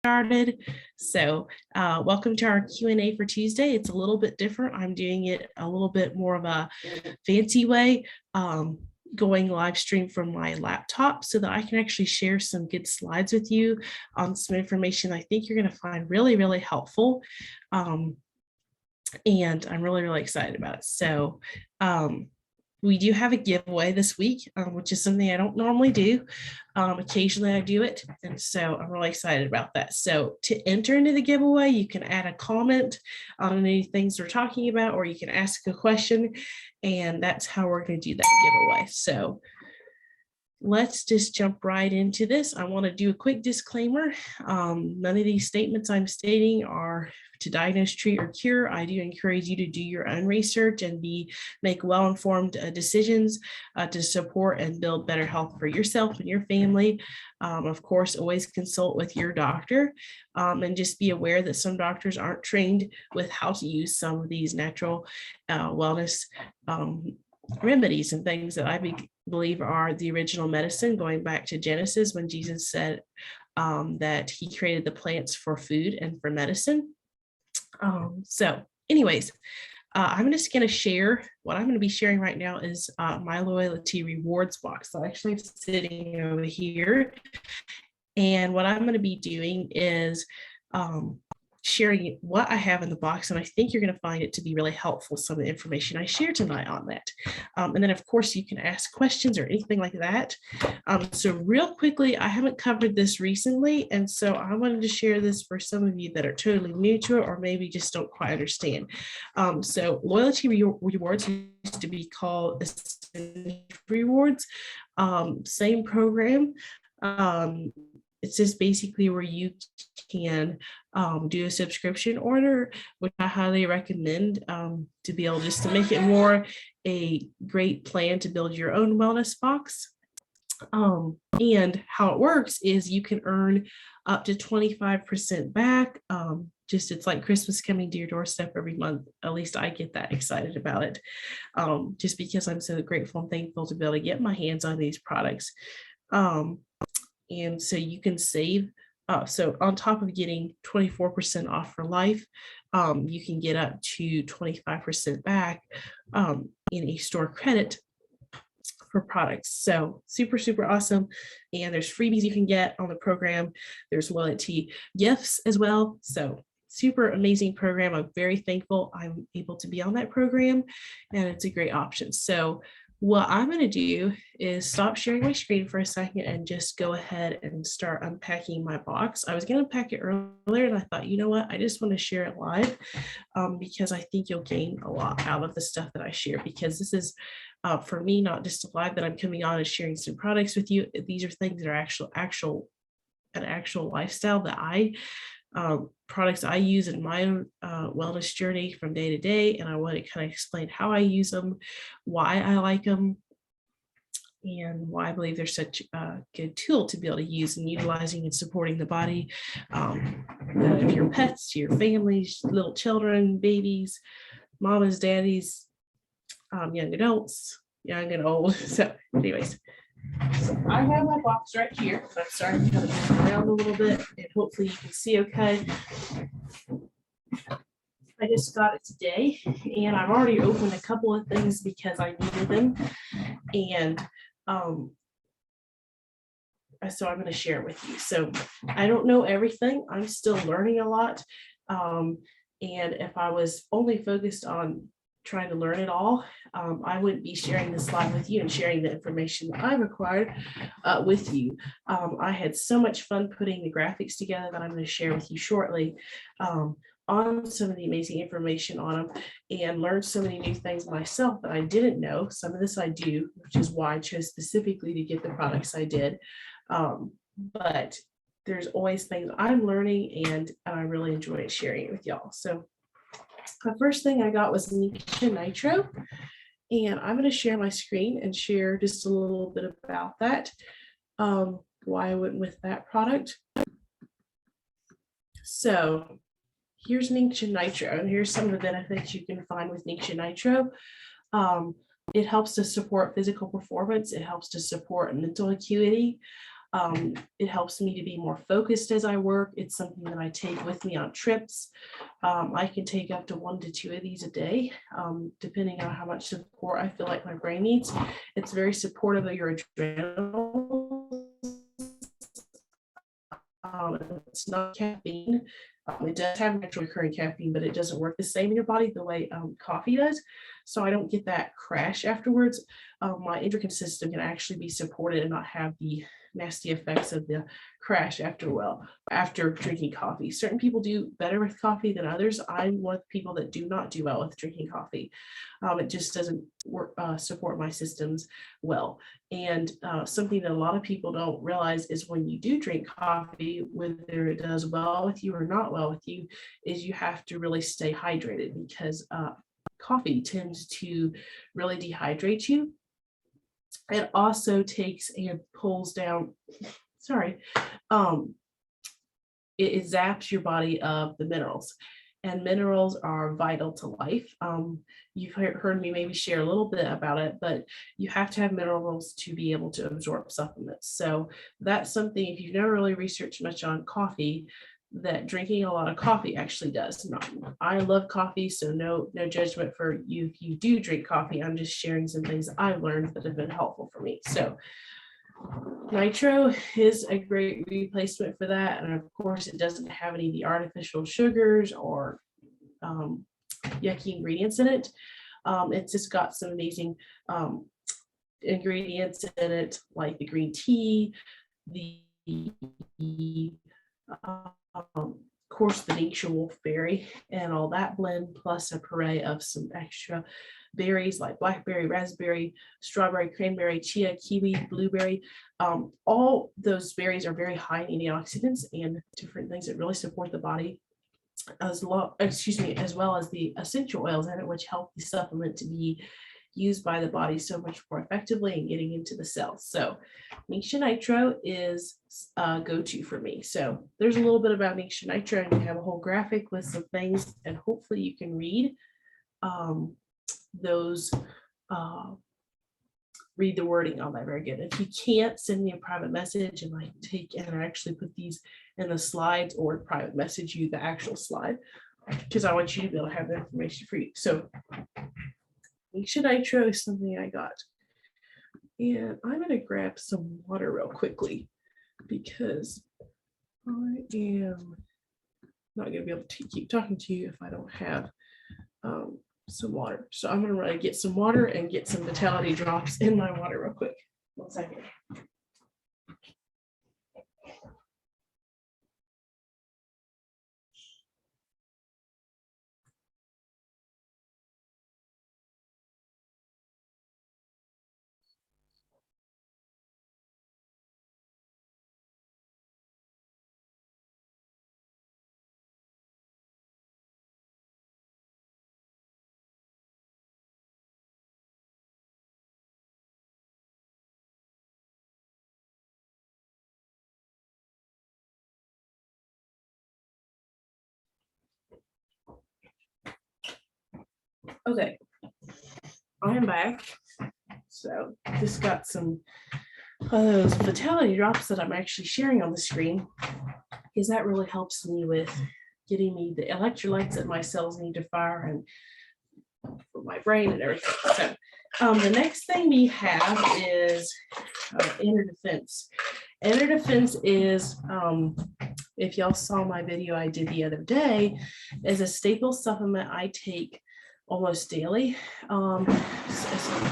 started. So welcome to our Q&A for Tuesday. It's a little bit different. I'm doing it a little bit more of a fancy way, going live stream from my laptop so that I can actually share some good slides with you on some information I think you're going to find really, really helpful. And I'm really, really excited about it. So we do have a giveaway this week, which is something I don't normally do. Occasionally I do it. And so I'm really excited about that. So to enter into the giveaway, you can add a comment on any things we're talking about, or you can ask a question, and that's how we're going to do that giveaway. So let's just jump right into this. I want to do a quick disclaimer. None of these statements I'm stating are to diagnose, treat, or cure. I do encourage you to do your own research and make well-informed decisions to support and build better health for yourself and your family. Of course, always consult with your doctor, and just be aware that some doctors aren't trained with how to use some of these natural wellness remedies and things that I believe are the original medicine, going back to Genesis when Jesus said that he created the plants for food and for medicine. So anyways, I'm just going to share what I'm going to be sharing right now is my loyalty rewards box. So I actually am sitting over here, and what I'm going to be doing is sharing what I have in the box, and I think you're going to find it to be really helpful, some of the information I share tonight on that. And then of course you can ask questions or anything like that. So real quickly, I haven't covered this recently, and so I wanted to share this for some of you that are totally new to it or maybe just don't quite understand. So loyalty rewards used to be called rewards, same program. It's just basically where you can do a subscription order, which I highly recommend to be able just to make it more a great plan to build your own wellness box. And how it works is you can earn up to 25% back. It's like Christmas coming to your doorstep every month. At least I get that excited about it, just because I'm so grateful and thankful to be able to get my hands on these products. And so you can save. So on top of getting 24% off for life, you can get up to 25% back in a store credit for products. So super, super awesome. And there's freebies you can get on the program. There's loyalty gifts as well. So super amazing program. I'm very thankful I'm able to be on that program, and it's a great option. So what I'm going to do is stop sharing my screen for a second and just go ahead and start unpacking my box. I was going to unpack it earlier, and I thought, you know what, I just want to share it live because I think you'll gain a lot out of the stuff that I share, because this is for me, not just a live that I'm coming on and sharing some products with you. These are things that are an actual lifestyle that products I use in my own wellness journey from day to day. And I want to kind of explain how I use them, why I like them, and why I believe they're such a good tool to be able to use and utilizing and supporting the body of your pets, your families, little children, babies, mamas, daddies, young adults, young and old. So anyways, so I have my box right here. I'm starting to kind of move around a little bit, and hopefully you can see okay. I just got it today, and I've already opened a couple of things because I needed them. And so I'm going to share it with you. So I don't know everything. I'm still learning a lot. And if I was only focused on trying to learn it all, I wouldn't be sharing this live with you and sharing the information that I've acquired with you. I had so much fun putting the graphics together that I'm going to share with you shortly on some of the amazing information on them, and learned so many new things myself that I didn't know. Some of this I do, which is why I chose specifically to get the products I did. But there's always things I'm learning, and I really enjoy sharing it with y'all. So the first thing I got was Nikki Nitro, and I'm going to share my screen and share just a little bit about that, why I went with that product. So here's Nikki Nitro, and here's some of the benefits you can find with Nikki Nitro. It helps to support physical performance. It helps to support mental acuity. It helps me to be more focused as I work. It's something that I take with me on trips. I can take up to 1 to 2 of these a day, depending on how much support I feel like my brain needs. It's very supportive of your adrenal. It's not caffeine. It does have naturally occurring caffeine, but it doesn't work the same in your body the way coffee does. So I don't get that crash afterwards. My endocrine system can actually be supported and not have the nasty effects of the crash after drinking coffee. Certain people do better with coffee than others. I'm one of the people that do not do well with drinking coffee. It just doesn't work, support my systems well. And something that a lot of people don't realize is when you do drink coffee, whether it does well with you or not well with you, is you have to really stay hydrated, because coffee tends to really dehydrate you. It also takes and pulls down, it zaps your body of the minerals. And minerals are vital to life. You've heard me maybe share a little bit about it, but you have to have minerals to be able to absorb supplements. So that's something, if you've never really researched much on coffee, that drinking a lot of coffee actually does. I love coffee, so no judgment for you if you do drink coffee. I'm just sharing some things I've learned that have been helpful for me. So nitro is a great replacement for that. And of course, it doesn't have any of the artificial sugars or yucky ingredients in it. It's just got some amazing ingredients in it, like the green tea, of course, the nature wolfberry and all that blend, plus a puree of some extra berries like blackberry, raspberry, strawberry, cranberry, chia, kiwi, blueberry. All those berries are very high in antioxidants and different things that really support the body, as well as the essential oils in it, which help the supplement to be used by the body so much more effectively and getting into the cells. So Nikki Nitro is a go-to for me. So there's a little bit about Nikki Nitro, and we have a whole graphic with some things, and hopefully you can read those, read the wording on that very good. If you can't, send me a private message and I actually put these in the slides, or private message you the actual slide, because I want you to be able to have the information for you. So Nikki Nitro is something I got. And I'm going to grab some water real quickly, because I am not going to be able to keep talking to you if I don't have some water. So I'm going to get some water and get some Vitality drops in my water real quick. 1 second. Okay, I am back. So just got some of those Vitality drops that I'm actually sharing on the screen, because that really helps me with getting me the electrolytes that my cells need to fire and for my brain and everything. So the next thing we have is inner defense. Inner defense is, if y'all saw my video I did the other day, is a staple supplement I take almost daily.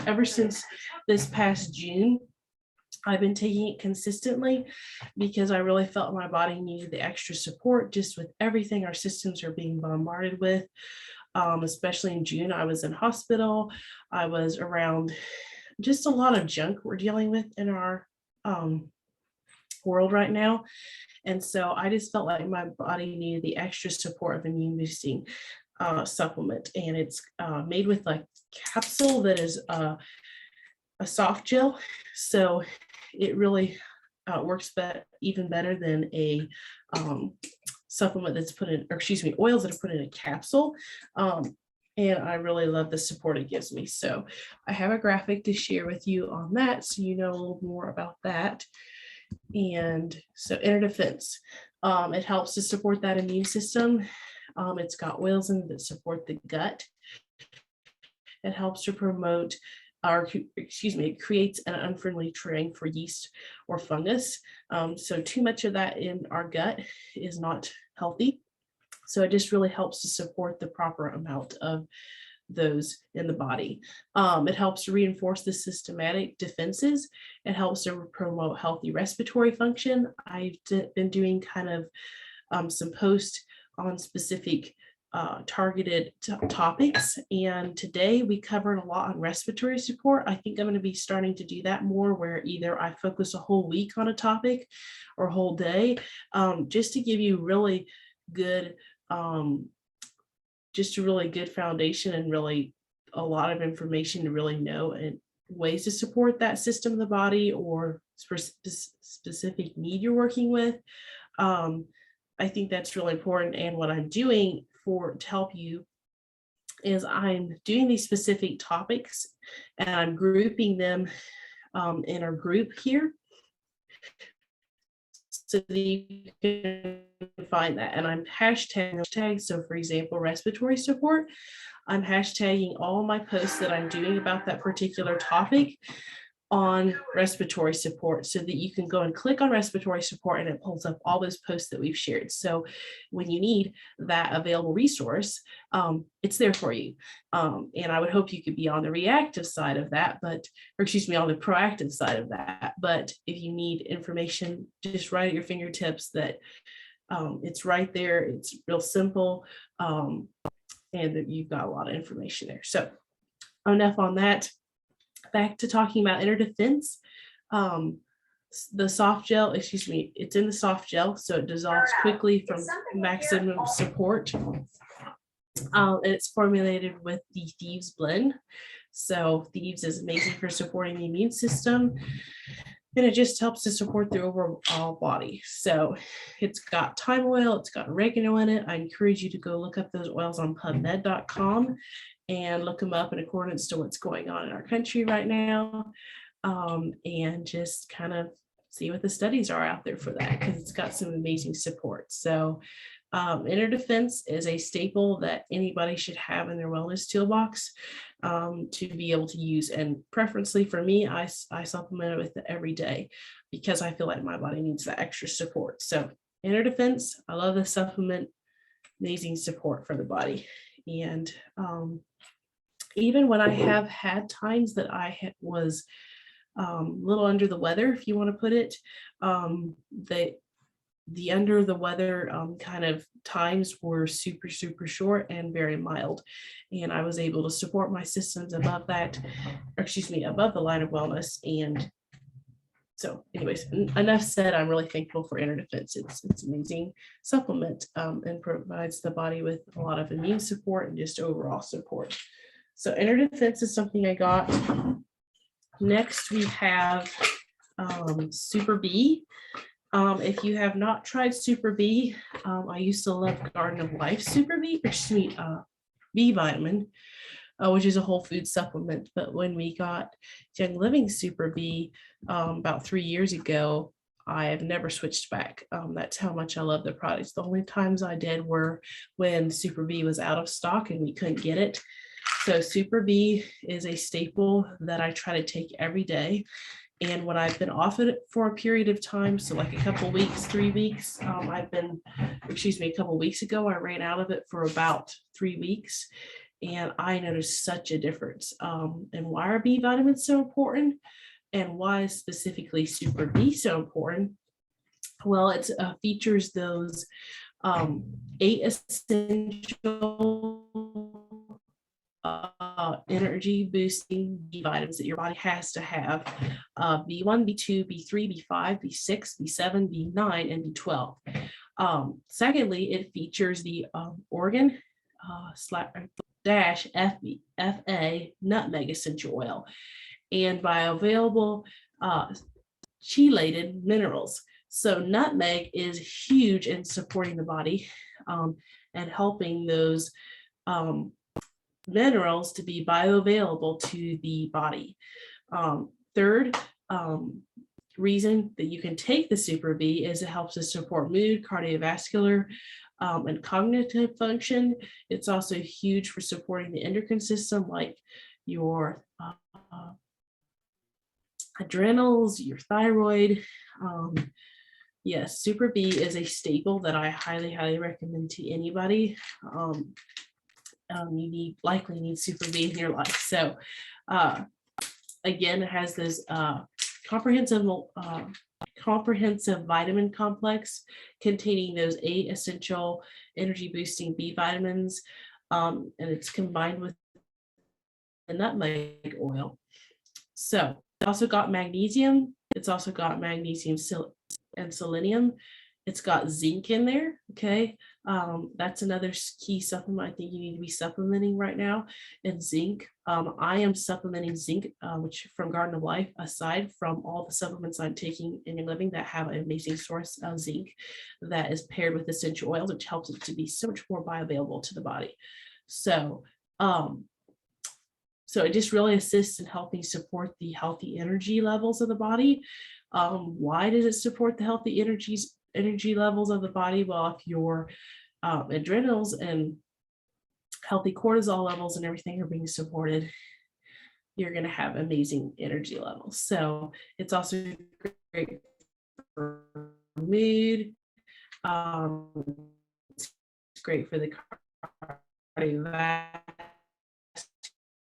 Ever since this past June, I've been taking it consistently, because I really felt my body needed the extra support just with everything our systems are being bombarded with. Especially in June, I was in hospital. I was around just a lot of junk we're dealing with in our world right now. And so I just felt like my body needed the extra support of immune boosting supplement. And it's made with like capsule that is a soft gel. So it really works even better than a supplement that's put in, or excuse me, oils that are put in a capsule. And I really love the support it gives me. So I have a graphic to share with you on that, so you know a little more about that. And so inner defense, it helps to support that immune system. It's got oils in it that support the gut. It helps to promote, or it creates an unfriendly terrain for yeast or fungus. So too much of that in our gut is not healthy. So it just really helps to support the proper amount of those in the body. It helps to reinforce the systematic defenses. It helps to promote healthy respiratory function. I've been doing kind of some posts on specific targeted topics. And today we covered a lot on respiratory support. I think I'm going to be starting to do that more, where either I focus a whole week on a topic or a whole day, just to give you really good, just a really good foundation and really a lot of information to really know and ways to support that system of the body or specific need you're working with. I think that's really important. And what I'm doing to help you is I'm doing these specific topics and I'm grouping them in our group here, so that you can find that. And I'm hashtagging. So for example, respiratory support, I'm hashtagging all my posts that I'm doing about that particular topic on respiratory support, so that you can go and click on respiratory support and it pulls up all those posts that we've shared. So when you need that available resource, it's there for you. And I would hope you could be on the reactive side of that, on the proactive side of that. But if you need information, just right at your fingertips, that it's right there. It's real simple. And that you've got a lot of information there. So enough on that. Back to talking about inner defense. The soft gel, it's in the soft gel, so it dissolves quickly from maximum support. And it's formulated with the Thieves blend. So Thieves is amazing for supporting the immune system, and it just helps to support the overall body. So it's got thyme oil, it's got oregano in it. I encourage you to go look up those oils on PubMed.com and look them up in accordance to what's going on in our country right now, and just kind of see what the studies are out there for that, because it's got some amazing support. So inner defense is a staple that anybody should have in their wellness toolbox, to be able to use. And preferably for me, I supplement it with it every day, because I feel like my body needs that extra support. So inner defense, I love the supplement, amazing support for the body. And even when I have had times that I was a little under the weather, if you want to put it, the under the weather kind of times were super, super short and very mild. And I was able to support my systems above that, above the line of wellness. And so anyways, enough said. I'm really thankful for inner defense. It's amazing supplement, and provides the body with a lot of immune support and just overall support. So inner defense is something I got. Next, we have Super B. If you have not tried Super B, I used to love Garden of Life Super B, B vitamin, which is a whole food supplement. But when we got Young Living Super B about 3 years ago, I have never switched back. That's how much I love the products. The only times I did were when Super B was out of stock and we couldn't get it. So Super B is a staple that I try to take every day. And when I've been off it for a period of time, so like a couple weeks, 3 weeks, a couple weeks ago, I ran out of it for about 3 weeks. And I noticed such a difference. And why are B vitamins so important? And why is specifically Super B so important? Well, it features those 8 essential energy boosting B vitamins that your body has to have: B1, B2, B3, B5, B6, B7, B9, and B12. Secondly, it features the organ FA nutmeg essential oil and bioavailable chelated minerals. So nutmeg is huge in supporting the body and helping those minerals to be bioavailable to the body. Third, reason that you can take the Super B is it helps us support mood, cardiovascular, and cognitive function. It's also huge for supporting the endocrine system, like your adrenals, your thyroid. Yes, Super B is a staple that I highly, highly recommend to anybody. You likely need Super B in your life. So again, it has this comprehensive vitamin complex containing those 8 essential energy boosting B vitamins, and it's combined with the nutmeg oil. So it's also got magnesium. It's also got magnesium and selenium. It's got zinc in there. Okay, that's another key supplement I think you need to be supplementing right now. And zinc. I am supplementing zinc, which from Garden of Life, aside from all the supplements I'm taking in your living that have an amazing source of zinc that is paired with essential oils, which helps it to be so much more bioavailable to the body. So it just really assists in helping support the healthy energy levels of the body. Why does it support the healthy energy levels of the body? Well, if your adrenals and healthy cortisol levels and everything are being supported, you're going to have amazing energy levels. So it's also great for mood. It's great for the cardiovascular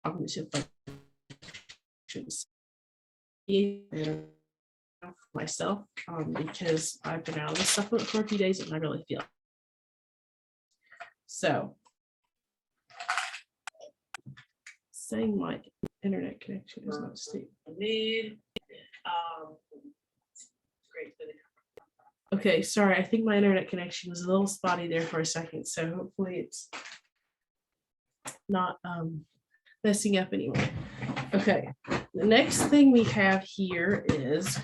cognitive functions. For myself, because I've been out of the supplement for a few days and I really feel it. So saying my internet connection is not stable. Great for the okay, sorry, I think my internet connection was a little spotty there for a second, so hopefully it's not messing up anymore. Okay, the next thing we have here is,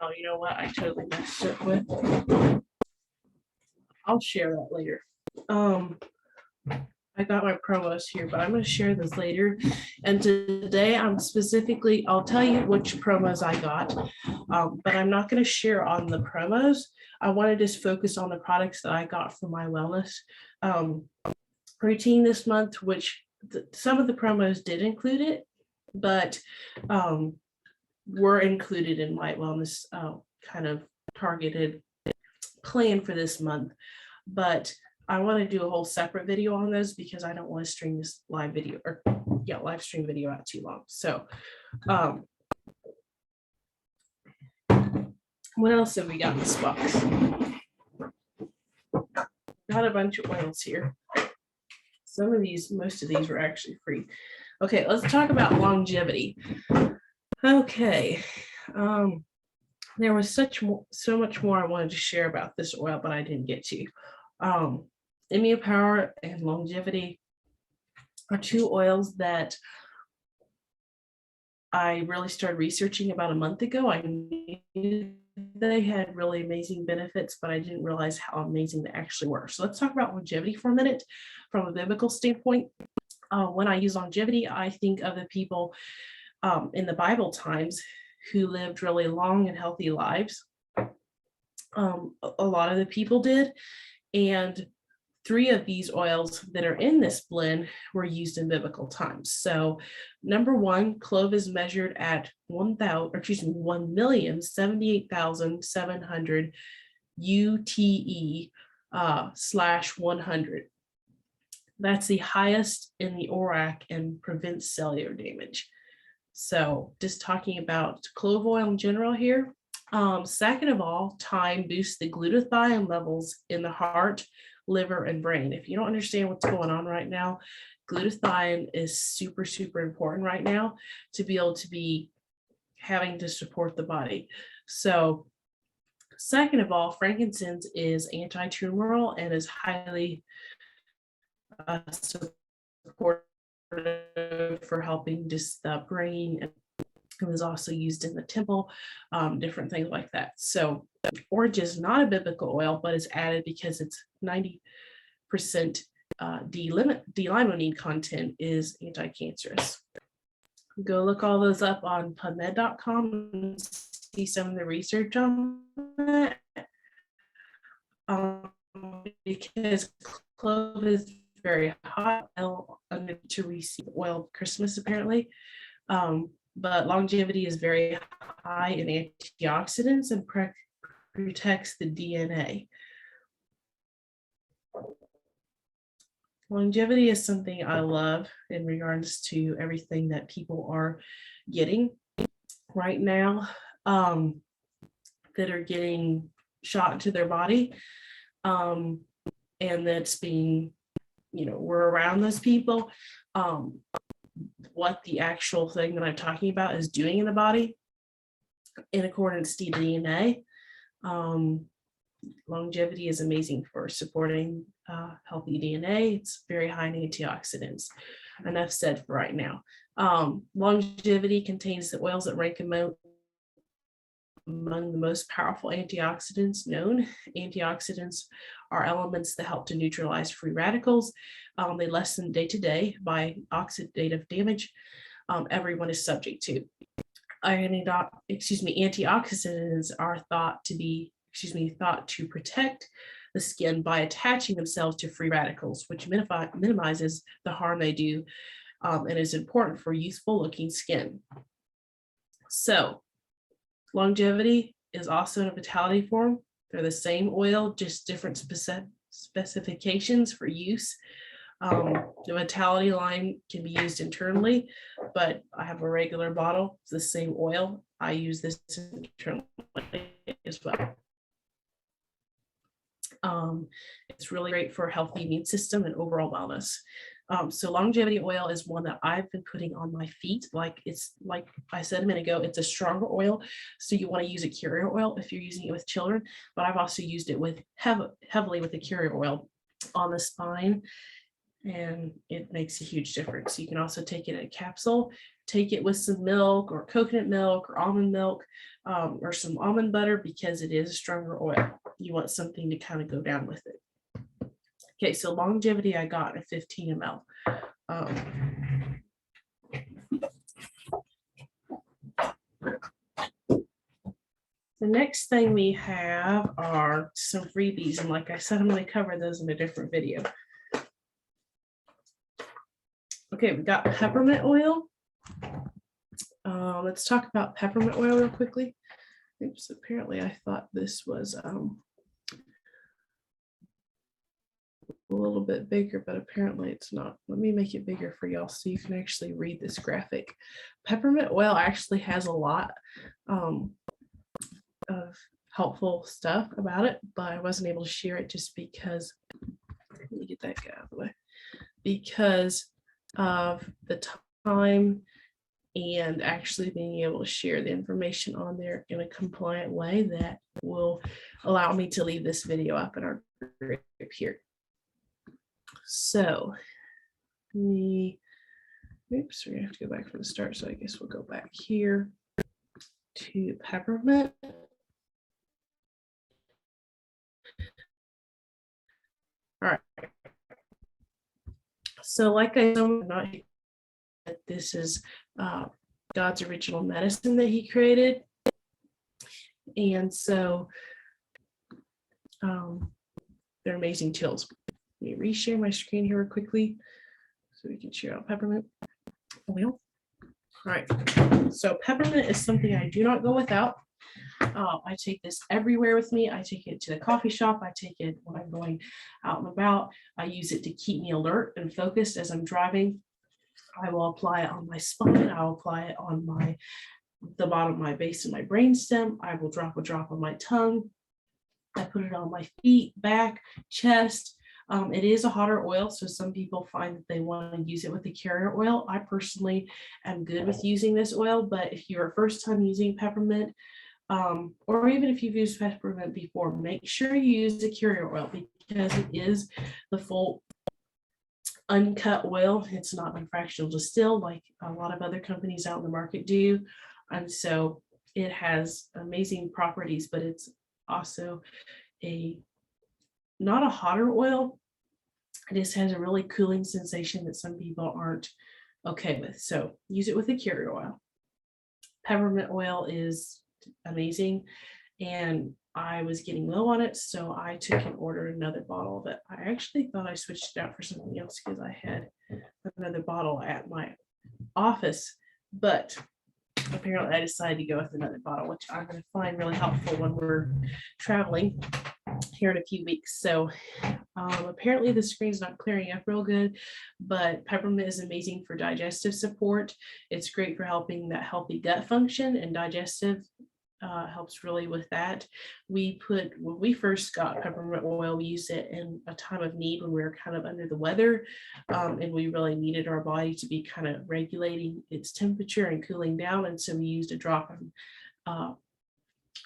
oh, you know what? I totally messed up with. I'll share that later. I got my promos here, but I'm going to share this later. And today I'm specifically, I'll tell you which promos I got, but I'm not going to share on the promos. I want to just focus on the products that I got for my wellness routine this month, which some of the promos did include it, but were included in my wellness kind of targeted plan for this month. But I want to do a whole separate video on those because I don't want to stream this live stream video out too long. So what else have we got in this box? Got a bunch of oils here. Most of these were actually free. Okay, let's talk about longevity. Okay, there was so much more I wanted to share about this oil, but I didn't get to. Immune Power and Longevity are 2 oils that I really started researching about a month ago. I knew they had really amazing benefits, but I didn't realize how amazing they actually were. So let's talk about longevity for a minute from a biblical standpoint. When I use longevity, I think of the people in the Bible times who lived really long and healthy lives. A lot of the people did. And 3 of these oils that are in this blend were used in biblical times. So number 1, clove is measured at 1,078,700 UTE /100. That's the highest in the ORAC and prevents cellular damage. So just talking about clove oil in general here. Second of all, thyme boosts the glutathione levels in the heart, liver, and brain. If you don't understand what's going on right now, glutathione is super, super important right now to be able to be having to support the body. So second of all, frankincense is anti-tumoral and is highly supportive for helping just the brain. It was also used in the temple, different things like that. So orange is not a biblical oil, but it's added because it's 90% D-limonene content is anti-cancerous. Go look all those up on PubMed.com and see some of the research on that. Because clove is very hot to receive oil of Christmas apparently, but longevity is very high in antioxidants and protects the DNA. Longevity is something I love in regards to everything that people are getting right now, that are getting shot into their body, and that's being, we're around those people. What the actual thing that I'm talking about is doing in the body in accordance to DNA. Longevity is amazing for supporting healthy DNA. It's very high in antioxidants. Enough said for right now. Longevity contains the oils that rank among the most powerful antioxidants known. Antioxidants are elements that help to neutralize free radicals. They lessen day-to-day by oxidative damage everyone is subject to. Antioxidants are thought to protect the skin by attaching themselves to free radicals, which minimizes the harm they do, and is important for youthful looking skin. So longevity is also in a vitality form. They're the same oil, just different specifications for use. The vitality line can be used internally, but I have a regular bottle. It's the same oil. I use this internally as well. It's really great for a healthy immune system and overall wellness. So longevity oil is one that I've been putting on my feet. Like I said a minute ago, it's a stronger oil. So you want to use a carrier oil if you're using it with children, but I've also used it with heavily with the carrier oil on the spine, and it makes a huge difference. You can also take it in a capsule, take it with some milk or coconut milk or almond milk, or some almond butter, because it is a stronger oil. You want something to kind of go down with it. Okay, so longevity I got in a 15 ml. The next thing we have are some freebies, and like I said, I'm going to cover those in a different video. Okay, we got peppermint oil. Let's talk about peppermint oil real quickly. Oops, apparently I thought this was a little bit bigger, but apparently it's not. Let me make it bigger for y'all so you can actually read this graphic. Peppermint oil actually has a lot of helpful stuff about it, but I wasn't able to share it just because, let me get that guy out of the way, because of the time and actually being able to share the information on there in a compliant way that will allow me to leave this video up in our group here. So oops, we're gonna have to go back from the start. So I guess we'll go back here to peppermint. All right. So like I said, this is God's original medicine that he created. And so they're amazing tools. Let me reshare my screen here quickly so we can share out peppermint oil. All right, so peppermint is something I do not go without. I take this everywhere with me. I take it to the coffee shop. I take it when I'm going out and about. I use it to keep me alert and focused as I'm driving. I will apply it on my spine. I'll apply it on the bottom of my base of my brainstem. I will drop a drop on my tongue. I put it on my feet, back, chest. It is a hotter oil, so some people find that they want to use it with the carrier oil. I personally am good with using this oil, but if you're a first time using peppermint, or even if you've used peppermint before, make sure you use the carrier oil because it is the full uncut oil. It's not been fractional distilled like a lot of other companies out in the market do. And so it has amazing properties, but it's also not a hotter oil. It just has a really cooling sensation that some people aren't okay with. So use it with a carrier oil. Peppermint oil is amazing, and I was getting low on it, so I took and ordered another bottle of it. I actually thought I switched it out for something else because I had another bottle at my office, but apparently I decided to go with another bottle, which I'm going to find really helpful when we're traveling here in a few weeks. So apparently the screen's not clearing up real good, but peppermint is amazing for digestive support. It's great for helping that healthy gut function, and digestive helps really with that. When we first got peppermint oil, we used it in a time of need when we were kind of under the weather, and we really needed our body to be kind of regulating its temperature and cooling down. And so we used a drop of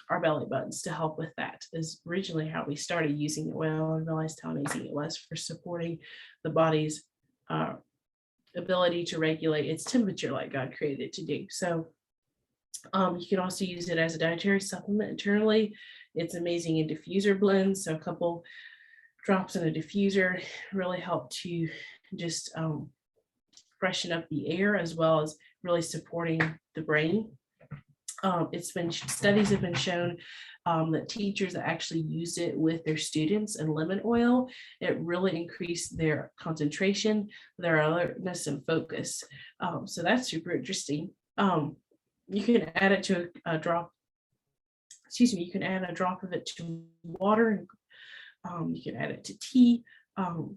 our belly buttons to help with that. Is originally how we started using the oil, and realized how amazing it was for supporting the body's ability to regulate its temperature like God created it to do. So you can also use it as a dietary supplement internally. It's amazing in diffuser blends. So a couple drops in a diffuser really help to just freshen up the air, as well as really supporting the brain. Studies have been shown that teachers that actually use it with their students and lemon oil, it really increased their concentration, their alertness, and focus. So that's super interesting. You can add it to a drop. You can add a drop of it to water. You can add it to tea. You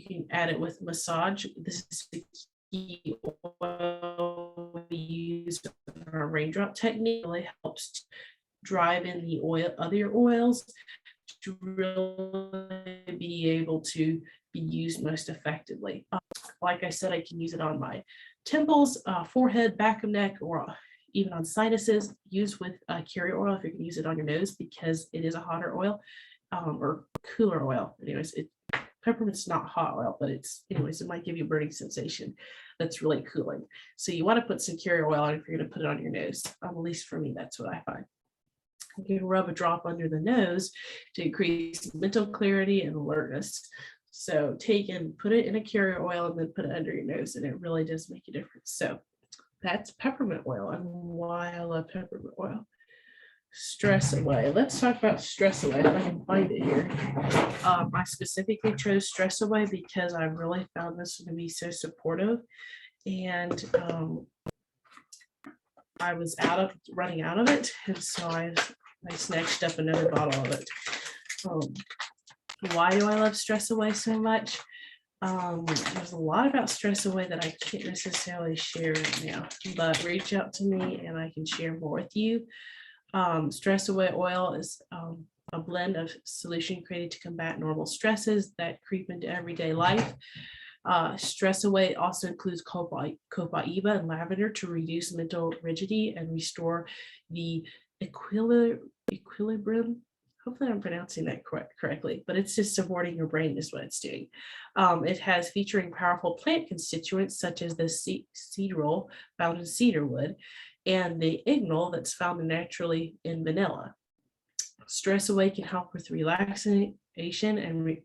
can add it with massage. This is the key oil we use in our raindrop technique. It really helps to drive in the other oils to really be able to be used most effectively. Like I said, I can use it on my temples, forehead, back of neck, or even on sinuses. Use with carrier oil if you can use it on your nose, because it is a hotter oil or cooler oil. Anyways, peppermint's not hot oil, but it might give you a burning sensation that's really cooling. So you want to put some carrier oil on if you're going to put it on your nose. At least for me, that's what I find. You can rub a drop under the nose to increase mental clarity and alertness. So take and put it in a carrier oil and then put it under your nose, and it really does make a difference. So that's peppermint oil and why I love peppermint oil. Stress away. Let's talk about stress away. If I can find it here. I specifically chose stress away because I really found this to be so supportive, and I was running out of it, and so I snatched up another bottle of it. Why do I love stress away so much? There's a lot about stress away that I can't necessarily share right now, but reach out to me and I can share more with you. Stress away oil is a blend of solution created to combat normal stresses that creep into everyday life. Stress away also includes copaiba and lavender to reduce mental rigidity and restore the equilibrium. Hopefully I'm pronouncing that correctly, but it's just supporting your brain is what it's doing. It has featuring powerful plant constituents such as the cedarol found in cedarwood and the ignol that's found naturally in vanilla. Stress away can help with relaxation and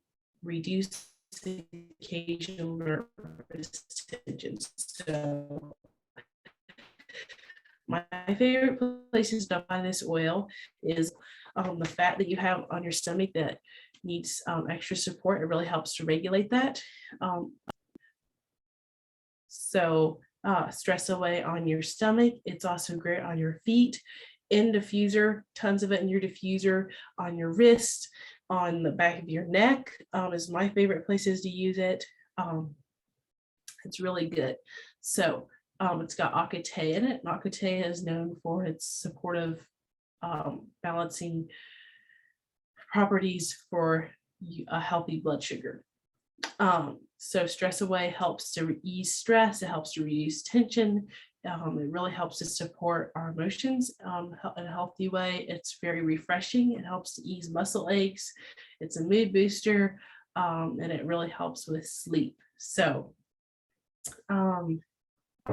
reduce the occasional nervous tension. So my favorite places to buy this oil is the fat that you have on your stomach that needs extra support. It really helps to regulate that. Stress away on your stomach. It's also great on your feet, in diffuser, tons of it in your diffuser, on your wrist, on the back of your neck is my favorite places to use it. It's really good. So it's got Akate in it. Akate is known for its supportive balancing properties for a healthy blood sugar. So stress away helps to ease stress. It helps to reduce tension. It really helps to support our emotions in a healthy way. It's very refreshing. It helps to ease muscle aches. It's a mood booster, and it really helps with sleep. So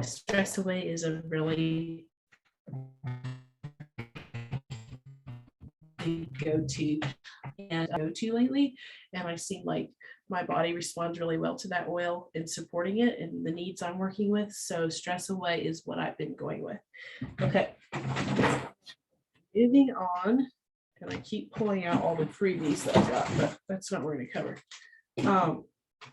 stress away is a really big go-to. and I go to lately, and I seem like my body responds really well to that oil and supporting it and the needs I'm working with. So Stress Away is what I've been going with. Okay, moving on, and I keep pulling out all the freebies that I got, but that's not what we're going to cover.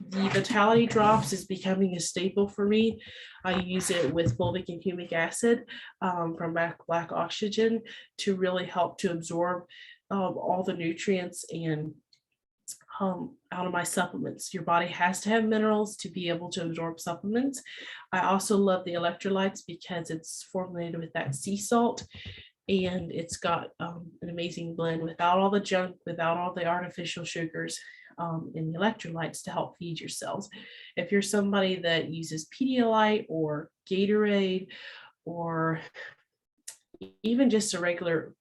The Vitality Drops is becoming a staple for me. I use it with fulvic and humic acid from Black Oxygen to really help to absorb all the nutrients and out of my supplements. Your body has to have minerals to be able to absorb supplements. I also love the electrolytes because it's formulated with that sea salt, and it's got an amazing blend without all the junk, without all the artificial sugars, and the electrolytes to help feed your cells. If you're somebody that uses Pedialyte or Gatorade or even just a regular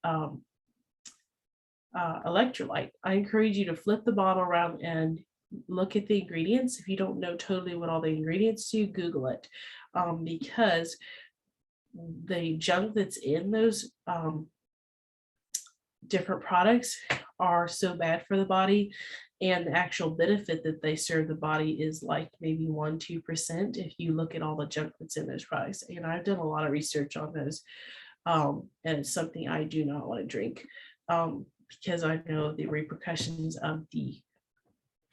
electrolyte, I encourage you to flip the bottle around and look at the ingredients. If you don't know totally what all the ingredients do, Google it, because the junk that's in those different products are so bad for the body, and the actual benefit that they serve the body is like maybe 1-2% if you look at all the junk that's in those products. And I've done a lot of research on those, and it's something I do not want to drink, because I know the repercussions of the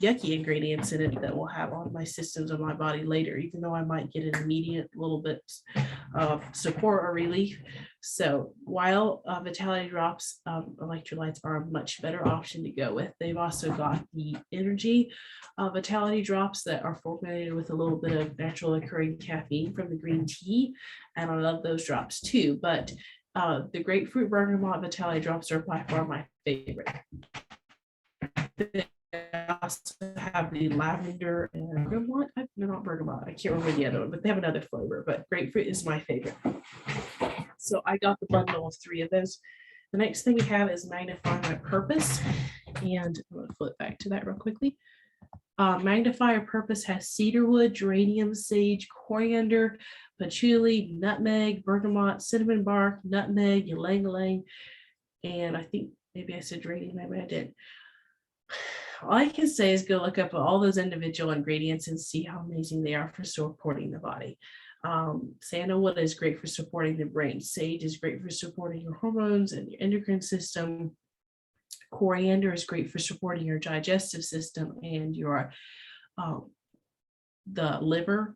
yucky ingredients in it that will have on my systems of my body later, even though I might get an immediate little bit of support or relief. So while Vitality Drops electrolytes are a much better option to go with, they've also got the energy Vitality Drops that are formulated with a little bit of natural occurring caffeine from the green tea, and I love those drops too. But the grapefruit bergamot Vitality Drops are by far my favorite. They also have the lavender and bergamot. No, not bergamot. I can't remember the other one, but they have another flavor. But grapefruit is my favorite. So I got the bundle of 3 of those. The next thing we have is Magnify My Purpose, and I'm going to flip back to that real quickly. Magnify Your Purpose has cedarwood, geranium, sage, coriander, patchouli, nutmeg, bergamot, cinnamon bark, nutmeg, ylang-ylang, and I think maybe I said geranium, maybe I did. All I can say is go look up all those individual ingredients and see how amazing they are for supporting the body. Sandalwood is great for supporting the brain. Sage is great for supporting your hormones and your endocrine system. Coriander is great for supporting your digestive system and your the liver.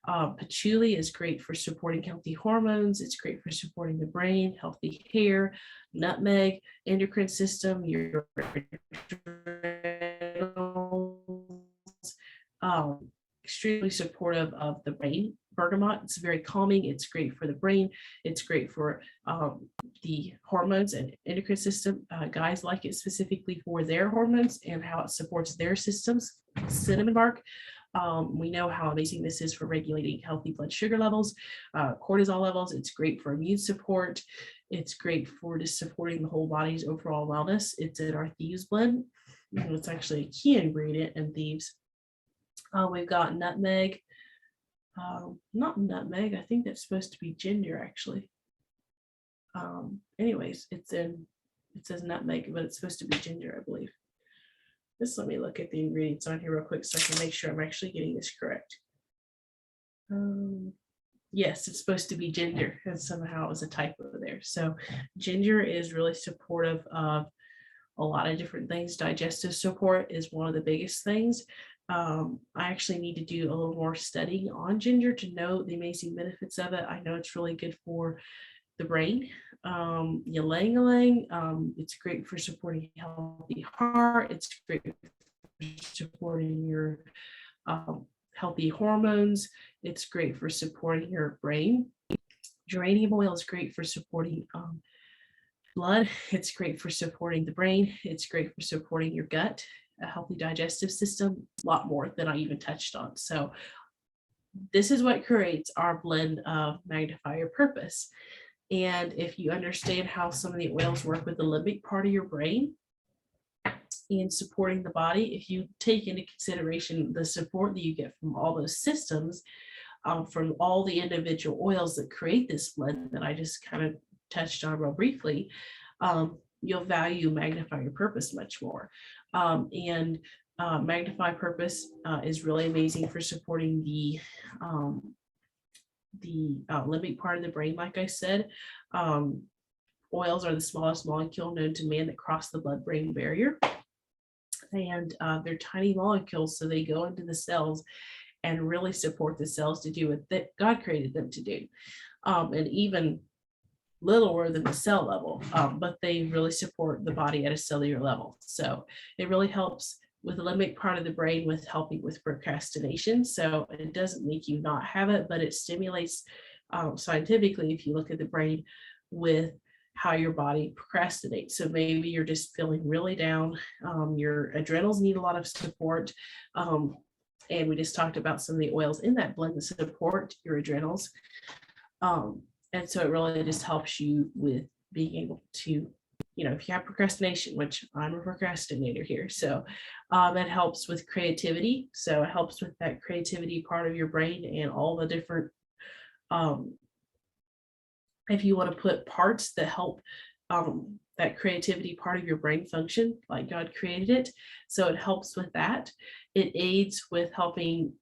Patchouli is great for supporting healthy hormones. It's great for supporting the brain, healthy hair. Nutmeg, endocrine system, your extremely supportive of the brain. Bergamot, it's very calming. It's great for the brain. It's great for the hormones and endocrine system. Guys like it specifically for their hormones and how it supports their systems. Cinnamon bark, we know how amazing this is for regulating healthy blood sugar levels, cortisol levels. It's great for immune support. It's great for just supporting the whole body's overall wellness. It's in our Thieves blend. It's actually a key ingredient in Thieves. We've got nutmeg. Not nutmeg. I think that's supposed to be ginger, actually. Anyways, it says nutmeg, but it's supposed to be ginger, I believe. Just let me look at the ingredients on here real quick so I can make sure I'm actually getting this correct. Yes, it's supposed to be ginger, and somehow it was a typo there. So ginger is really supportive of a lot of different things. Digestive support is one of the biggest things. I actually need to do a little more studying on ginger to know the amazing benefits of it. I know it's really good for the brain. Ylang-ylang, it's great for supporting a healthy heart. It's great for supporting your healthy hormones. It's great for supporting your brain. Geranium oil is great for supporting blood. It's great for supporting the brain. It's great for supporting your gut, a healthy digestive system, a lot more than I even touched on. So this is what creates our blend of Magnify Your Purpose. And if you understand how some of the oils work with the limbic part of your brain and supporting the body, if you take into consideration the support that you get from all those systems, from all the individual oils that create this blend that I just kind of touched on real briefly, you'll value Magnify Your Purpose much more. And Magnify Purpose is really amazing for supporting the limbic part of the brain. Like I said, oils are the smallest molecule known to man that cross the blood-brain barrier. And they're tiny molecules, so they go into the cells and really support the cells to do what God created them to do. And even littler than the cell level, but they really support the body at a cellular level. So it really helps with the limbic part of the brain with helping with procrastination. So it doesn't make you not have it, but it stimulates scientifically, if you look at the brain, with how your body procrastinates. So maybe you're just feeling really down. Your adrenals need a lot of support. And we just talked about some of the oils in that blend that support your adrenals. And so it really just helps you with being able to, if you have procrastination, which I'm a procrastinator here. So it helps with creativity. So it helps with that creativity part of your brain and all the different, if you want to put parts that help that creativity part of your brain function like God created it. So it helps with that. It aids with helping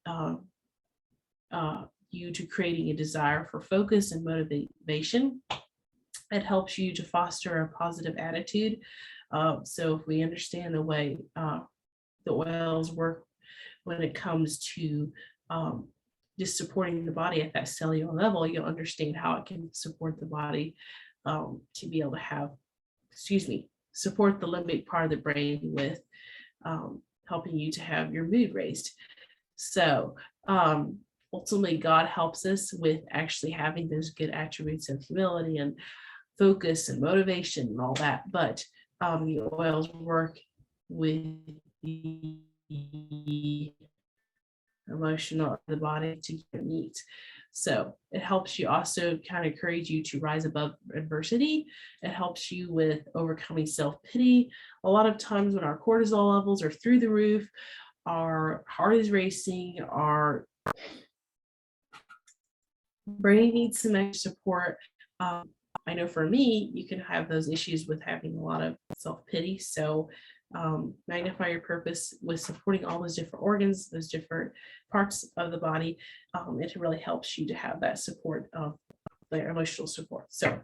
you to creating a desire for focus and motivation. It helps you to foster a positive attitude. So if we understand the way the oils work when it comes to just supporting the body at that cellular level, you'll understand how it can support the body to be able to have, support the limbic part of the brain with helping you to have your mood raised. So ultimately, God helps us with actually having those good attributes of humility and focus and motivation and all that. But the oils work with the emotional of the body to your needs. So it helps you also kind of encourage you to rise above adversity. It helps you with overcoming self-pity. A lot of times when our cortisol levels are through the roof, our heart is racing, our brain needs some extra support. I know for me, you can have those issues with having a lot of self-pity. So Magnify Your Purpose with supporting all those different organs, those different parts of the body, it really helps you to have that support of their emotional support. So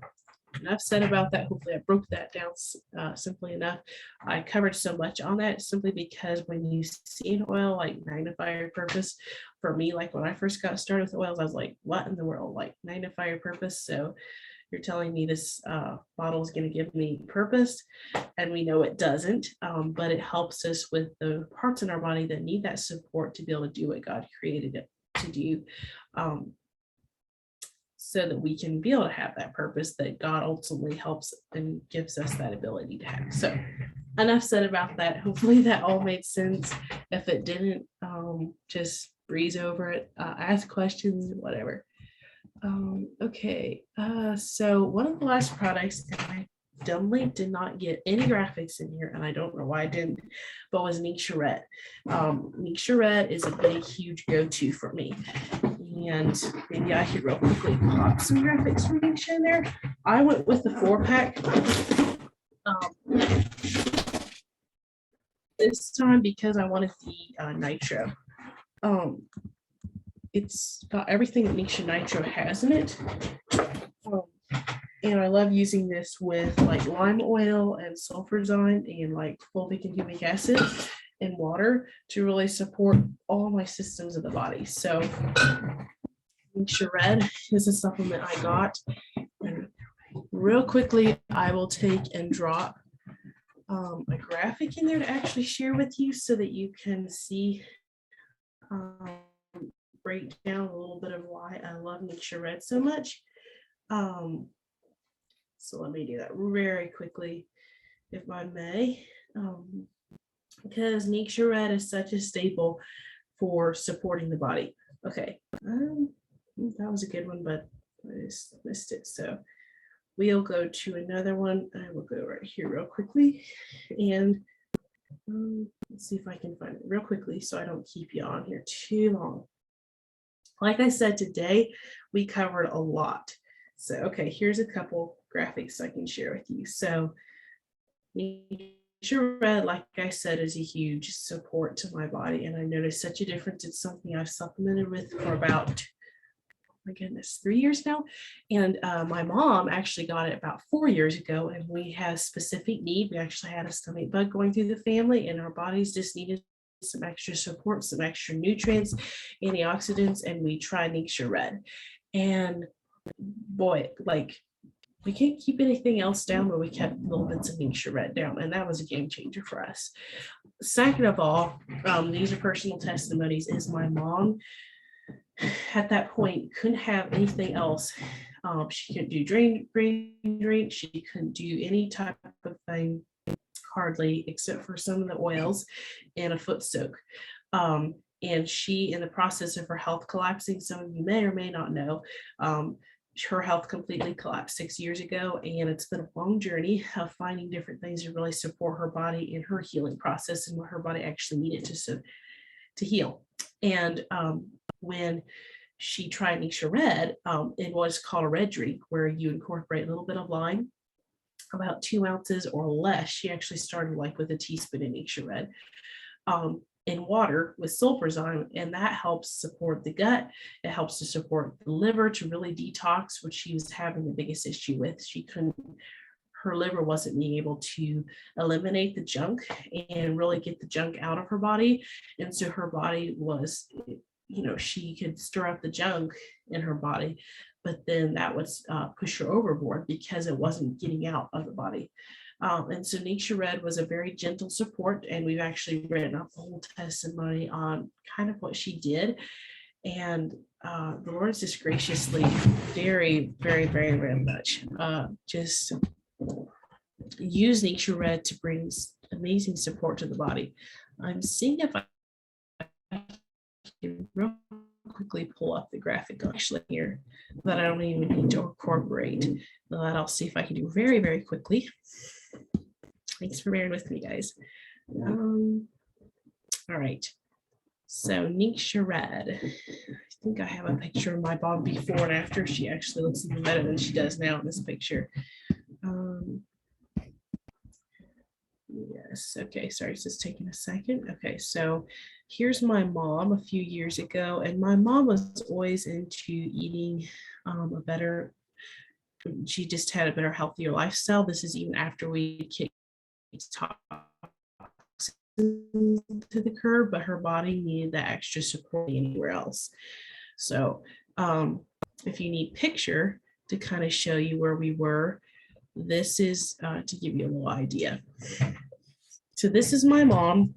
enough said about that. Hopefully I broke that down simply enough. I covered so much on that simply because when you see an oil like Magnify Your Purpose, for me, like when I first got started with oils, I was like, what in the world, like Magnify Your Purpose? So you're telling me this bottle is going to give me purpose, and we know it doesn't, but it helps us with the parts in our body that need that support to be able to do what God created it to do, so that we can be able to have that purpose that God ultimately helps and gives us that ability to have. So enough said about that. Hopefully that all made sense. If it didn't, just breeze over it, ask questions, whatever. Okay, so one of the last products, and I dumbly did not get any graphics in here, and I don't know why I didn't, but was Nicorette. Nicorette is a big, huge go-to for me. And maybe I could real quickly pop some graphics from each in there. I went with the 4-pack this time because I wanted the nitro. It's got everything that Nikki Nitro has in it. And I love using this with like lime oil and sulfurzyme and like fulvic and humic acid and water to really support all my systems of the body. So Red is a supplement I got. And real quickly, I will take and drop a graphic in there to actually share with you so that you can see break down a little bit of why I love Red so much. So let me do that very quickly, if I may, because Red is such a staple for supporting the body. Okay, that was a good one, but I just missed it. So we'll go to another one. I will go right here real quickly, and let's see if I can find it real quickly so I don't keep you on here too long. Like I said, today we covered a lot. So, okay, here's a couple graphics I can share with you. So Nature Red, like I said, is a huge support to my body, and I noticed such a difference. It's something I've supplemented with for about, my goodness, 3 years now. And my mom actually got it about 4 years ago, and we had a specific need. We actually had a stomach bug going through the family, and our bodies just needed some extra support, some extra nutrients, antioxidants, and we tried Nature Red. And boy, like, we can't keep anything else down, but we kept little bits of Nature Red down, and that was a game changer for us. Second of all, these are personal testimonies, is my mom at that point couldn't have anything else. She couldn't do green drink. She couldn't do any type of thing, hardly, except for some of the oils and a foot soak. And she, in the process of her health collapsing, some of you may or may not know, her health completely collapsed 6 years ago, and it's been a long journey of finding different things to really support her body in her healing process and what her body actually needed to heal. And when she tried Nature Red, it was called a red drink, where you incorporate a little bit of lime, about 2 ounces or less. She actually started like with a teaspoon of Nature Red, in water with sulfurzyme, and that helps support the gut. It helps to support the liver to really detox, which she was having the biggest issue with. Her liver wasn't being able to eliminate the junk and really get the junk out of her body. And so her body was, she could stir up the junk in her body, but then that would push her overboard because it wasn't getting out of the body. And so Nature Red was a very gentle support, and we've actually written up a whole testimony on kind of what she did. And the Lord's just graciously, very, very, very, very much just use Nature Red to bring amazing support to the body. I'm seeing if I can real quickly pull up the graphic actually here that I don't even need to incorporate. That I'll see if I can do very, very quickly. Thanks for bearing with me, guys. All right. So Nature Red. I think I have a picture of my mom before and after. She actually looks even better than she does now in this picture. Yes. Okay. Sorry, it's just taking a second. Okay. So here's my mom a few years ago, and my mom was always into eating a better. She just had a better, healthier lifestyle. This is even after we kicked toxins to the curb, but her body needed that extra support anywhere else. So if you need picture to kind of show you where we were, this is to give you a little idea. So this is my mom.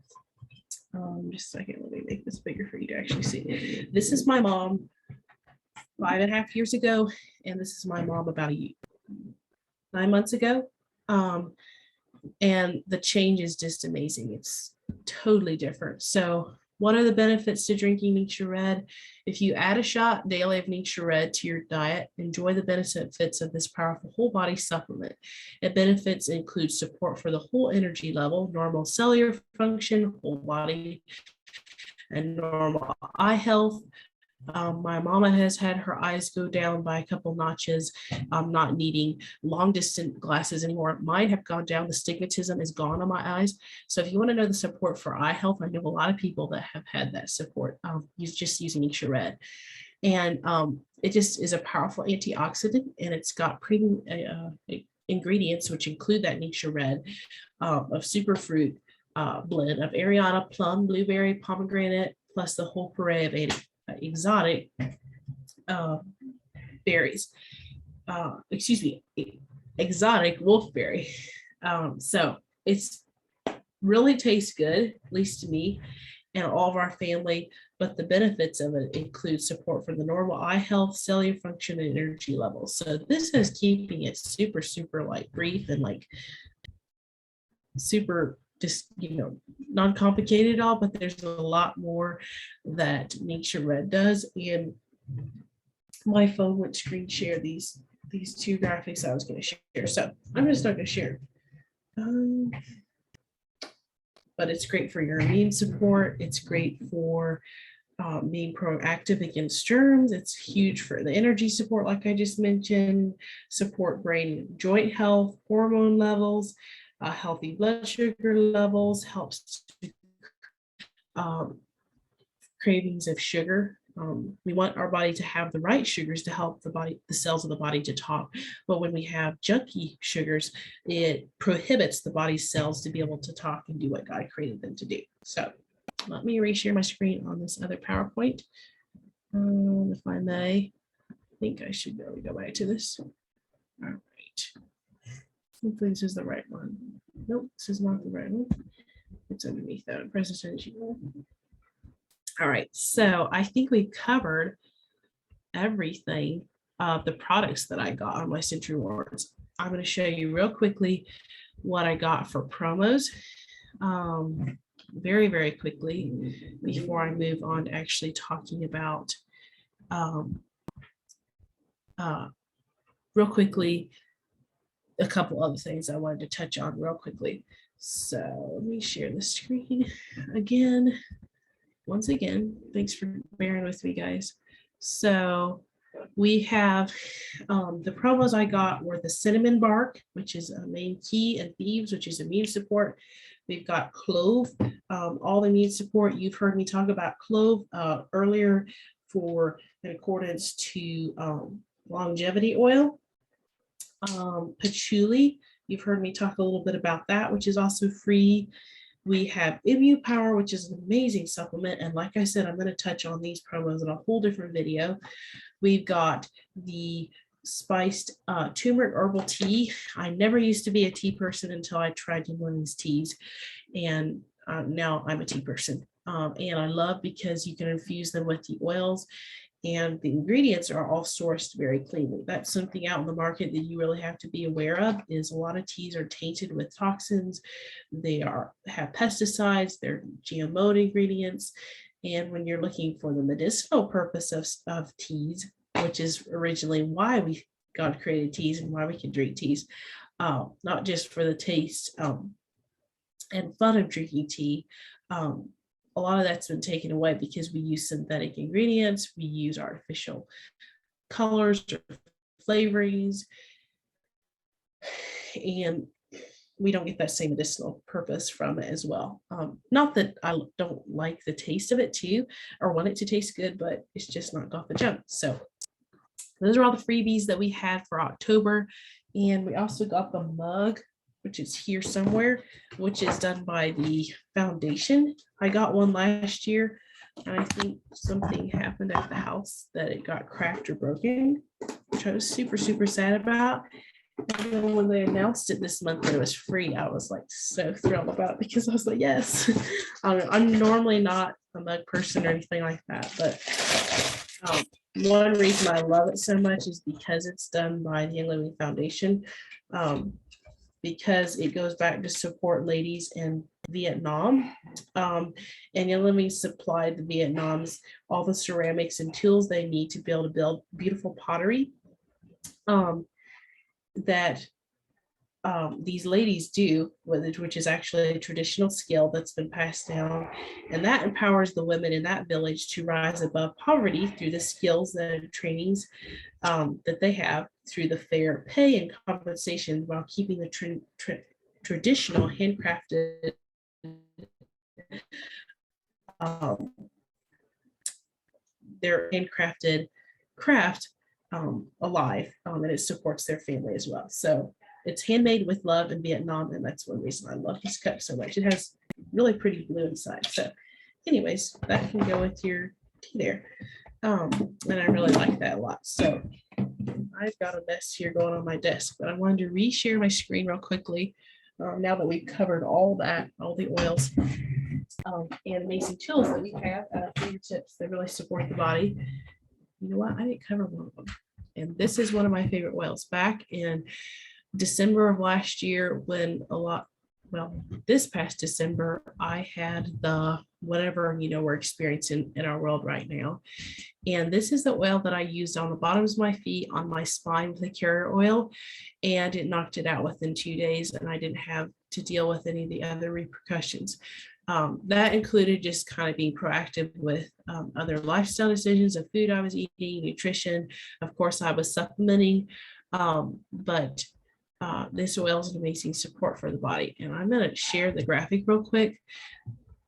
Just a second, let me make this bigger for you to actually see. This is my mom 5.5 years ago, and this is my mom about 9 months ago. And the change is just amazing. It's totally different. So what are the benefits to drinking Nature Red? If you add a shot daily of Nature Red to your diet, enjoy the benefits of this powerful whole body supplement. It benefits include support for the whole energy level, normal cellular function, whole body, and normal eye health. My mama has had her eyes go down by a couple notches, not needing long distance glasses anymore. Mine have gone down. The stigmatism is gone on my eyes. So if you want to know the support for eye health, I know a lot of people that have had that support, just using Nature Red. And it just is a powerful antioxidant, and it's got premium ingredients, which include that Nature Red of superfruit blend of Ariana, plum, blueberry, pomegranate, plus the whole array of exotic berries, exotic wolfberry. So it's really tastes good, at least to me and all of our family, but the benefits of it include support for the normal eye health, cellular function, and energy levels. So this is keeping it super, super like brief and like super just, non-complicated at all, but there's a lot more that Nature Red does. And my phone would screen share these two graphics I was going to share. So I'm just not going to share. But it's great for your immune support. It's great for being proactive against germs. It's huge for the energy support, like I just mentioned, support brain and joint health, hormone levels. healthy blood sugar levels, helps to cravings of sugar. We want our body to have the right sugars to help the cells of the body to talk. But when we have junky sugars, it prohibits the body's cells to be able to talk and do what God created them to do. So let me reshare my screen on this other PowerPoint. If I may, I think I should be able to go back to this. All right. Hopefully this is the right one. Nope, this is not the right one. It's underneath that presentation. All right, so I think we covered everything of the products that I got on my Century Rewards. I'm going to show you real quickly what I got for promos very, very quickly before I move on to actually talking about real quickly a couple other things I wanted to touch on real quickly. So let me share the screen again. Once again, thanks for bearing with me, guys. So we have the promos I got were the cinnamon bark, which is a main key, and thieves, which is immune support. We've got clove, all immune support. You've heard me talk about clove earlier for in accordance to longevity oil. Patchouli, you've heard me talk a little bit about that, which is also free. We have Immune Power, which is an amazing supplement. And like I said, I'm going to touch on these promos in a whole different video. We've got the spiced turmeric herbal tea. I never used to be a tea person until I tried New Orleans teas. And now I'm a tea person. And I love because you can infuse them with the oils, and the ingredients are all sourced very cleanly. That's something out in the market that you really have to be aware of, is a lot of teas are tainted with toxins. They have pesticides, they're GMO ingredients. And when you're looking for the medicinal purpose of teas, which is originally why God created teas and why we can drink teas, not just for the taste and fun of drinking tea, a lot of that's been taken away because we use synthetic ingredients, we use artificial colors or flavorings, and we don't get that same medicinal purpose from it as well. Not that I don't like the taste of it too, or want it to taste good, but it's just not got the junk. So those are all the freebies that we had for October. And we also got the mug, which is here somewhere, which is done by the foundation. I got one last year, and I think something happened at the house that it got cracked or broken, which I was super, super sad about. And then when they announced it this month that it was free, I was like so thrilled about it, because I was like, yes. I'm normally not a mug person or anything like that, but one reason I love it so much is because it's done by the Young Living Foundation. Because it goes back to support ladies in Vietnam. And Young Living supplied the Vietnamese all the ceramics and tools they need to be able to build beautiful pottery that these ladies do, which is actually a traditional skill that's been passed down. And that empowers the women in that village to rise above poverty through the skills and trainings that they have, through the fair pay and compensation, while keeping the traditional handcrafted their handcrafted craft alive, and it supports their family as well. So it's handmade with love in Vietnam, and that's one reason I love this cup so much. It has really pretty blue inside. So anyways, that can go with your tea there. And I really like that a lot. So I've got a mess here going on my desk, but I wanted to reshare my screen real quickly. Now that we've covered all that, all the oils and amazing tools that we have at our fingertips that really support the body. You know what? I didn't cover one of them. And this is one of my favorite oils. Back in December of last year, this past December, I had the whatever, we're experiencing in our world right now. And this is the oil that I used on the bottoms of my feet, on my spine with the carrier oil, and it knocked it out within 2 days, and I didn't have to deal with any of the other repercussions. That included just kind of being proactive with other lifestyle decisions of food I was eating, nutrition. Of course, I was supplementing, but this oil is an amazing support for the body. And I'm going to share the graphic real quick.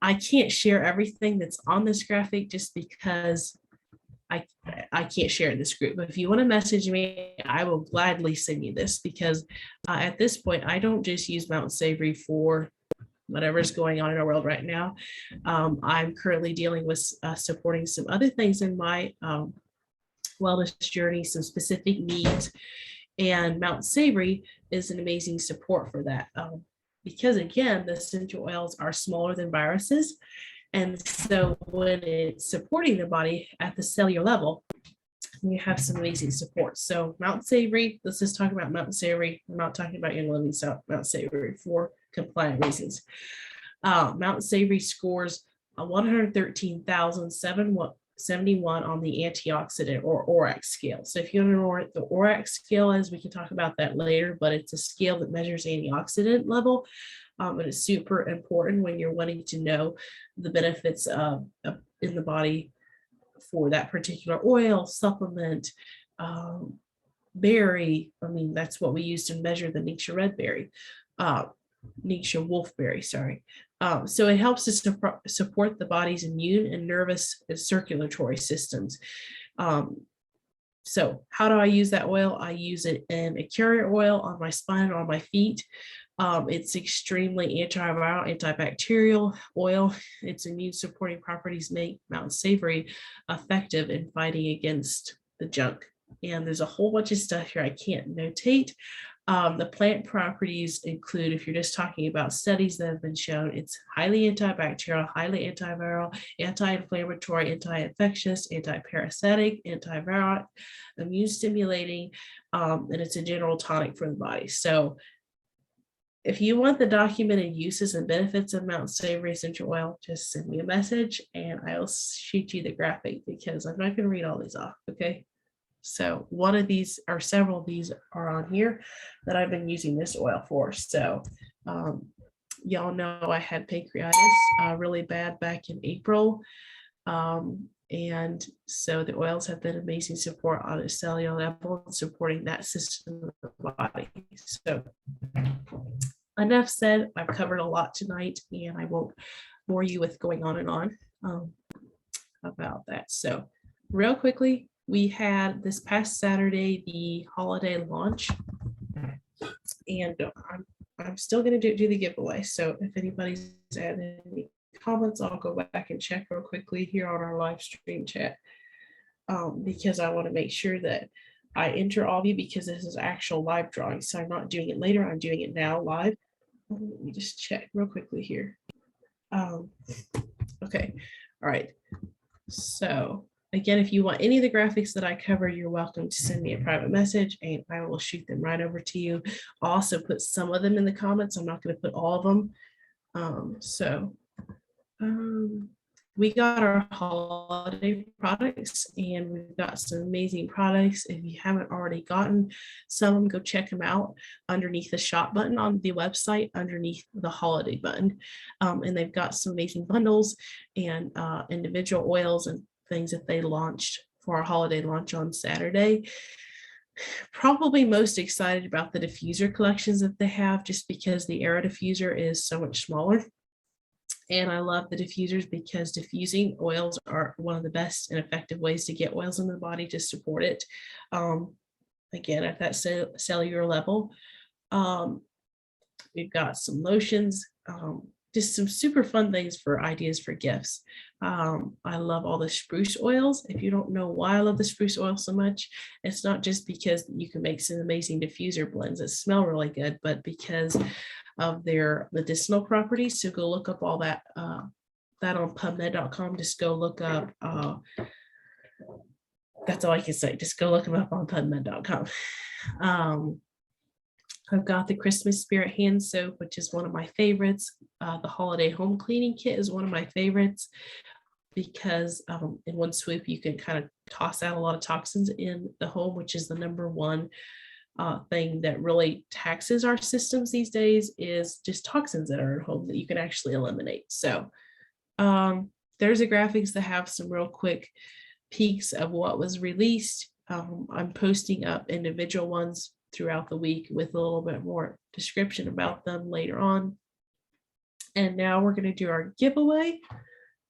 I can't share everything that's on this graphic just because I can't share in this group. But if you want to message me, I will gladly send you this, because at this point, I don't just use Mountain Savory for whatever's going on in our world right now. I'm currently dealing with supporting some other things in my wellness journey, some specific needs. And Mountain Savory is an amazing support for that. Because again, the essential oils are smaller than viruses. And so when it's supporting the body at the cellular level, you have some amazing support. So Mountain Savory, let's just talk about Mountain Savory. I'm not talking about your living Mountain Savory for compliant reasons. Mountain Savory scores 113,771 on the antioxidant or ORAC scale. So if you don't know what the ORAC scale is, we can talk about that later, but it's a scale that measures antioxidant level. And it's super important when you're wanting to know the benefits in the body for that particular oil, supplement, berry. I mean, that's what we use to measure the Nitro red berry, Nitro wolfberry, sorry. So it helps us to support the body's immune and nervous and circulatory systems. So how do I use that oil? I use it in a carrier oil on my spine, on my feet. It's extremely antiviral, antibacterial oil. Its immune supporting properties make Mountain Savory effective in fighting against the junk. And there's a whole bunch of stuff here I can't notate. The plant properties include, if you're just talking about studies that have been shown, it's highly antibacterial, highly antiviral, anti-inflammatory, anti-infectious, anti-parasitic, antiviral, immune stimulating, and it's a general tonic for the body. So if you want the documented uses and benefits of Mountain Savory essential oil, just send me a message and I'll shoot you the graphic, because I'm not going to read all these off, okay? So one of these, or several of these, are on here that I've been using this oil for. So y'all know I had pancreatitis really bad back in April. And so the oils have been amazing support on a cellular level, supporting that system of the body. So enough said. I've covered a lot tonight, and I won't bore you with going on and on about that. So real quickly, we had this past Saturday the holiday launch, and I'm still going to do the giveaway. So if anybody's added any comments, I'll go back and check real quickly here on our live stream chat, because I want to make sure that I enter all of you, because this is actual live drawing. So I'm not doing it later. I'm doing it now live. Let me just check real quickly here. Okay. All right. So again, if you want any of the graphics that I cover, you're welcome to send me a private message and I will shoot them right over to you. I'll also put some of them in the comments. I'm not going to put all of them. We got our holiday products, and we've got some amazing products. If you haven't already gotten some, go check them out underneath the shop button on the website, underneath the holiday button. And they've got some amazing bundles and individual oils and things that they launched for our holiday launch on Saturday. Probably most excited about the diffuser collections that they have, just because the Era diffuser is so much smaller. And I love the diffusers because diffusing oils are one of the best and effective ways to get oils into the body to support it. Again, at that cellular level. We've got some lotions, just some super fun things for ideas for gifts. I love all the spruce oils. If you don't know why I love the spruce oil so much, it's not just because you can make some amazing diffuser blends that smell really good, but because of their medicinal properties. So go look up all that on PubMed.com. Just go look up. That's all I can say. Just go look them up on PubMed.com. I've got the Christmas Spirit hand soap, which is one of my favorites. The holiday home cleaning kit is one of my favorites, because in one swoop you can kind of toss out a lot of toxins in the home, which is the number one thing that really taxes our systems these days, is just toxins that are at home that you can actually eliminate. So there's the graphics that have some real quick peeks of what was released. I'm posting up individual ones throughout the week with a little bit more description about them later on. And now we're going to do our giveaway.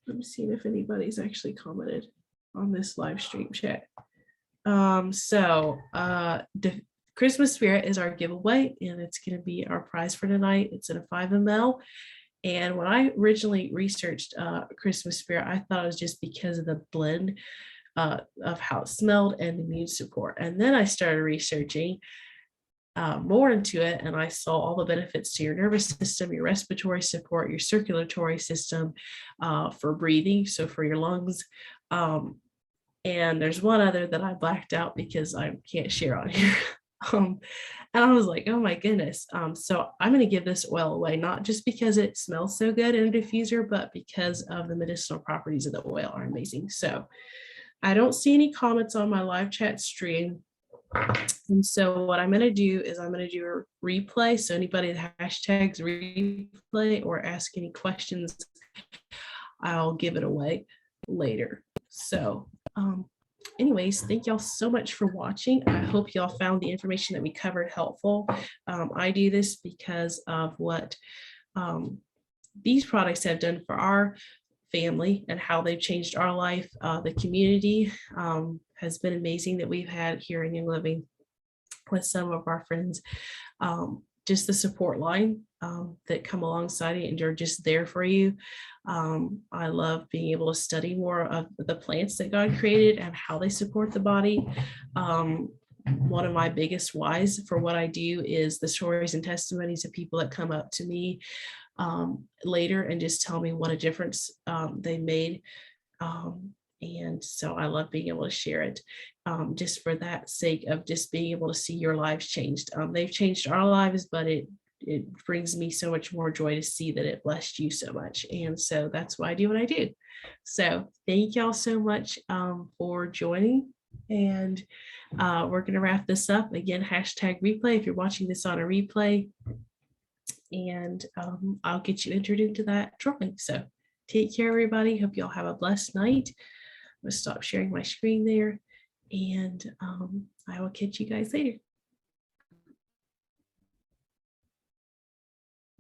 Let me see if anybody's actually commented on this live stream chat. The Christmas Spirit is our giveaway, and it's going to be our prize for tonight. It's in a 5 ml. And when I originally researched Christmas Spirit, I thought it was just because of the blend of how it smelled and immune support. And then I started researching more into it, and I saw all the benefits to your nervous system, your respiratory support, your circulatory system, for breathing, so for your lungs. And there's one other that I blacked out because I can't share on here. And I was like, oh my goodness. So I'm going to give this oil away, not just because it smells so good in a diffuser, but because of the medicinal properties of the oil are amazing. So I don't see any comments on my live chat stream. And so what I'm going to do is I'm going to do a replay. So anybody that hashtags replay or ask any questions, I'll give it away later. So anyways, thank y'all so much for watching. I hope y'all found the information that we covered helpful. I do this because of what these products have done for our family and how they've changed our life. The community has been amazing that we've had here in Young Living with some of our friends. Just the support line that come alongside it and are just there for you. I love being able to study more of the plants that God created and how they support the body. One of my biggest whys for what I do is the stories and testimonies of people that come up to me later and just tell me what a difference they made. And so I love being able to share it just for that sake of just being able to see your lives changed. They've changed our lives, but it brings me so much more joy to see that it blessed you so much. And so that's why I do what I do. So thank y'all so much for joining. And we're going to wrap this up. Again, hashtag replay if you're watching this on a replay. And I'll get you entered into that drawing. So take care, everybody. Hope y'all have a blessed night. I'm going to stop sharing my screen there. And I will catch you guys later.